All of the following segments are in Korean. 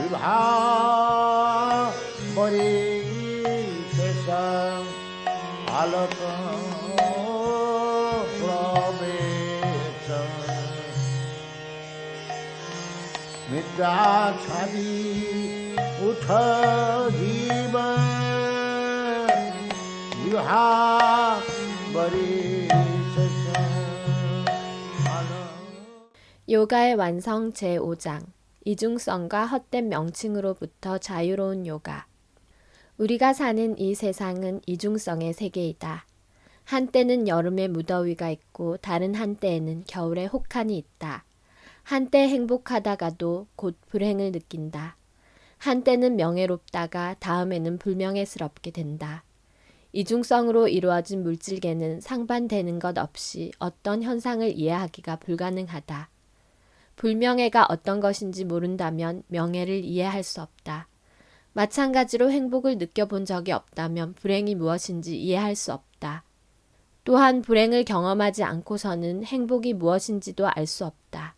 유하버리 세상 알았던 मिटा छवि उठ जीवन विहा बरी 요가의 완성 제5장 이중성과 헛된 명칭으로부터 자유로운 요가. 우리가 사는 이 세상은 이중성의 세계이다. 한때는 여름의 무더위가 있고 다른 한때에는 겨울의 혹한이 있다. 한때 행복하다가도 곧 불행을 느낀다. 한때는 명예롭다가 다음에는 불명예스럽게 된다. 이중성으로 이루어진 물질계는 상반되는 것 없이 어떤 현상을 이해하기가 불가능하다. 불명예가 어떤 것인지 모른다면 명예를 이해할 수 없다. 마찬가지로 행복을 느껴본 적이 없다면 불행이 무엇인지 이해할 수 없다. 또한 불행을 경험하지 않고서는 행복이 무엇인지도 알 수 없다.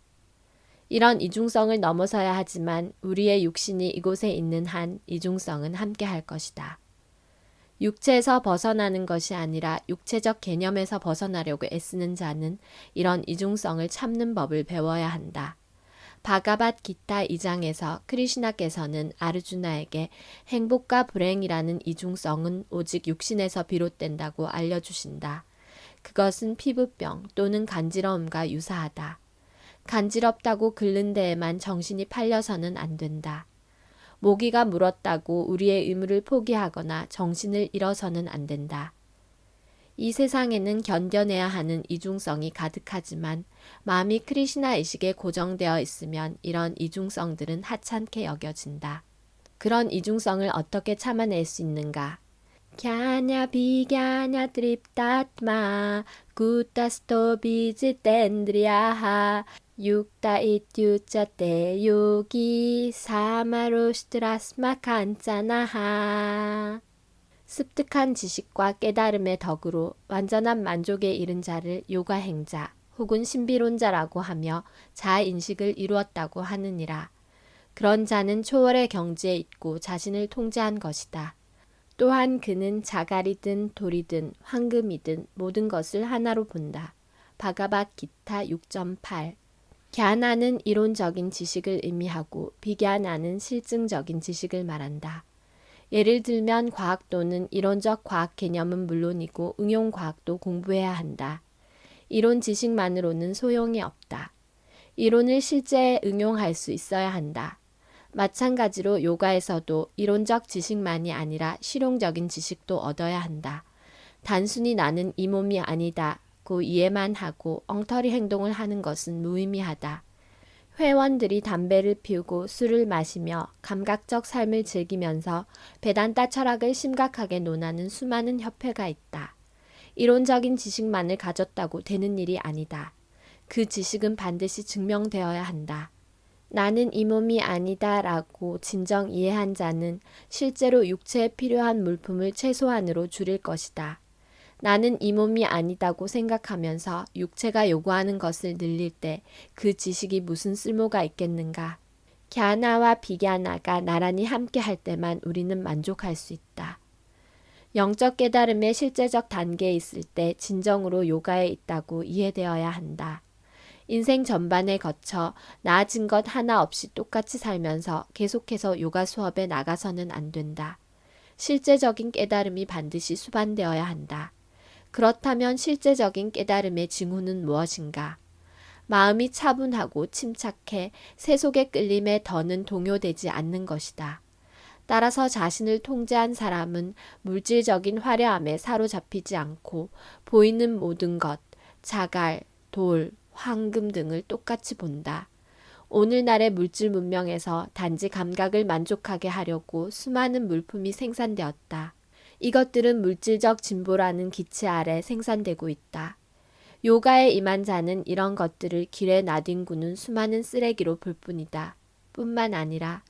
이런 이중성을 넘어서야 하지만 우리의 육신이 이곳에 있는 한 이중성은 함께 할 것이다. 육체에서 벗어나는 것이 아니라 육체적 개념에서 벗어나려고 애쓰는 자는 이런 이중성을 참는 법을 배워야 한다. 바가밧 기타 2장에서 크리슈나께서는 아르주나에게 행복과 불행이라는 이중성은 오직 육신에서 비롯된다고 알려주신다. 그것은 피부병 또는 간지러움과 유사하다. 간지럽다고 긁는 데에만 정신이 팔려서는 안 된다. 모기가 물었다고 우리의 의무를 포기하거나 정신을 잃어서는 안 된다. 이 세상에는 견뎌내야 하는 이중성이 가득하지만 마음이 크리시나 의식에 고정되어 있으면 이런 이중성들은 하찮게 여겨진다. 그런 이중성을 어떻게 참아낼 수 있는가? 갸냐 비갸냐 트립다트마 구타스토 비지텐드리아하 육다 이튜자테 요기 사마로스트라스마 칸짜나하. 습득한 지식과 깨달음의 덕으로 완전한 만족에 이른 자를 요가행자 혹은 신비론자라고 하며 자아인식을 이루었다고 하느니라. 그런 자는 초월의 경지에 있고 자신을 통제한 것이다. 또한 그는 자갈이든 돌이든 황금이든 모든 것을 하나로 본다. 바가밧 기타 6.8. 갸나는 이론적인 지식을 의미하고 비갸나는 실증적인 지식을 말한다. 예를 들면 과학도는 이론적 과학 개념은 물론이고 응용과학도 공부해야 한다. 이론 지식만으로는 소용이 없다. 이론을 실제에 응용할 수 있어야 한다. 마찬가지로 요가에서도 이론적 지식만이 아니라 실용적인 지식도 얻어야 한다. 단순히 나는 이 몸이 아니다고 이해만 하고 엉터리 행동을 하는 것은 무의미하다. 회원들이 담배를 피우고 술을 마시며 감각적 삶을 즐기면서 베단타 철학을 심각하게 논하는 수많은 협회가 있다. 이론적인 지식만을 가졌다고 되는 일이 아니다. 그 지식은 반드시 증명되어야 한다. 나는 이 몸이 아니다 라고 진정 이해한 자는 실제로 육체에 필요한 물품을 최소한으로 줄일 것이다. 나는 이 몸이 아니다고 생각하면서 육체가 요구하는 것을 늘릴 때 그 지식이 무슨 쓸모가 있겠는가. 갸나와 비갸나가 나란히 함께 할 때만 우리는 만족할 수 있다. 영적 깨달음의 실제적 단계에 있을 때 진정으로 요가에 있다고 이해되어야 한다. 인생 전반에 거쳐 나아진 것 하나 없이 똑같이 살면서 계속해서 요가 수업에 나가서는 안 된다. 실제적인 깨달음이 반드시 수반되어야 한다. 그렇다면 실제적인 깨달음의 징후는 무엇인가? 마음이 차분하고 침착해 세속의 끌림에 더는 동요되지 않는 것이다. 따라서 자신을 통제한 사람은 물질적인 화려함에 사로잡히지 않고 보이는 모든 것, 자갈, 돌, 황금 등을 똑같이 본다. 오늘날의 물질 문명에서 단지 감각을 만족하게 하려고 수많은 물품이 생산되었다. 이것들은 물질적 진보라는 기치 아래 생산되고 있다. 요가에 임한 자는 이런 것들을 길에 나뒹구는 수많은 쓰레기로 볼 뿐이다. 뿐만 아니라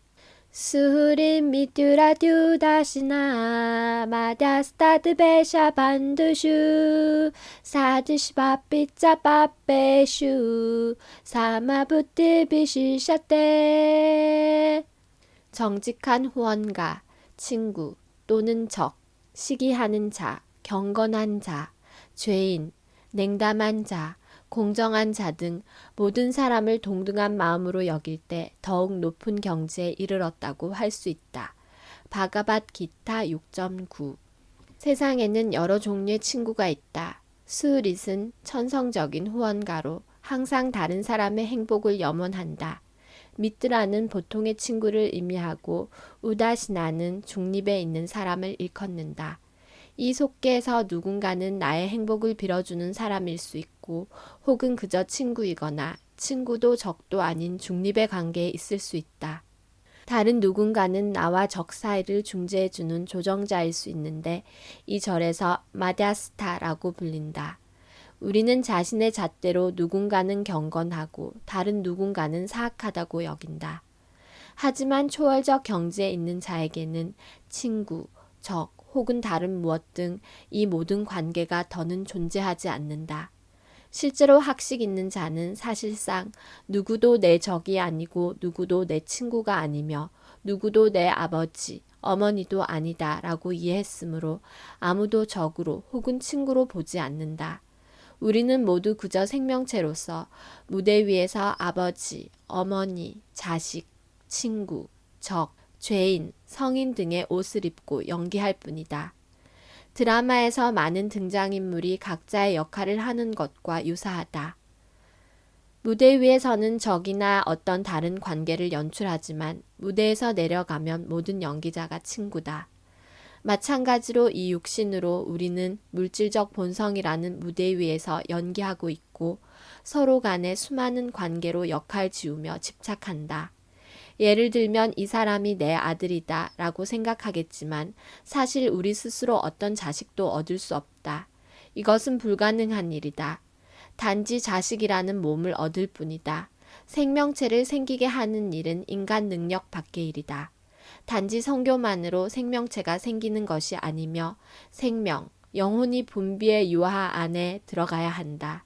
수린 미투라 듀다시나 마다스타드 베샤 반두슈 사드시 바삐짜 바빼슈 사마부티 비시샤테. 정직한 후원가, 친구 또는 적, 시기하는 자, 경건한 자, 죄인, 냉담한 자, 공정한 자 등 모든 사람을 동등한 마음으로 여길 때 더욱 높은 경지에 이르렀다고 할 수 있다. 바가밧기타 6.9. 세상에는 여러 종류의 친구가 있다. 수릿은 천성적인 후원가로 항상 다른 사람의 행복을 염원한다. 미트라는 보통의 친구를 의미하고 우다시나는 중립에 있는 사람을 일컫는다. 이 속계에서 누군가는 나의 행복을 빌어주는 사람일 수 있고 혹은 그저 친구이거나 친구도 적도 아닌 중립의 관계에 있을 수 있다. 다른 누군가는 나와 적 사이를 중재해주는 조정자일 수 있는데 이 절에서 마갸스타라고 불린다. 우리는 자신의 잣대로 누군가는 경건하고 다른 누군가는 사악하다고 여긴다. 하지만 초월적 경지에 있는 자에게는 친구, 적 혹은 다른 무엇 등 이 모든 관계가 더는 존재하지 않는다. 실제로 학식 있는 자는 사실상 누구도 내 적이 아니고 누구도 내 친구가 아니며 누구도 내 아버지, 어머니도 아니다 라고 이해했으므로 아무도 적으로 혹은 친구로 보지 않는다. 우리는 모두 그저 생명체로서 무대 위에서 아버지, 어머니, 자식, 친구, 적, 죄인, 성인 등의 옷을 입고 연기할 뿐이다. 드라마에서 많은 등장인물이 각자의 역할을 하는 것과 유사하다. 무대 위에서는 적이나 어떤 다른 관계를 연출하지만 무대에서 내려가면 모든 연기자가 친구다. 마찬가지로 이 육신으로 우리는 물질적 본성이라는 무대 위에서 연기하고 있고 서로 간에 수많은 관계로 역할 지우며 집착한다. 예를 들면 이 사람이 내 아들이다 라고 생각하겠지만 사실 우리 스스로 어떤 자식도 얻을 수 없다. 이것은 불가능한 일이다. 단지 자식이라는 몸을 얻을 뿐이다. 생명체를 생기게 하는 일은 인간 능력 밖의 일이다. 단지 성교만으로 생명체가 생기는 것이 아니며 생명, 영혼이 분비의 유화 안에 들어가야 한다.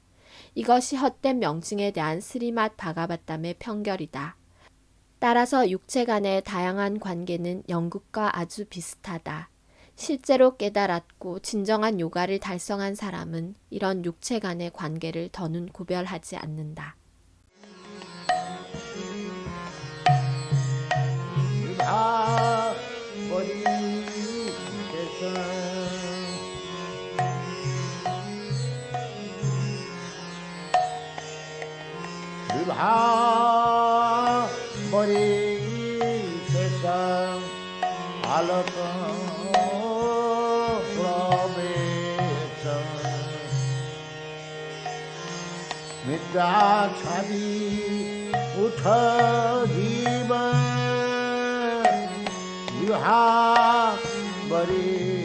이것이 헛된 명칭에 대한 스리맛 바가바탐의 편결이다. 따라서 육체 간의 다양한 관계는 연극과 아주 비슷하다. 실제로 깨달았고 진정한 요가를 달성한 사람은 이런 육체 간의 관계를 더는 구별하지 않는다. 머리 세상 알았던 프로베션 미타 차비 우터지만 유하 머리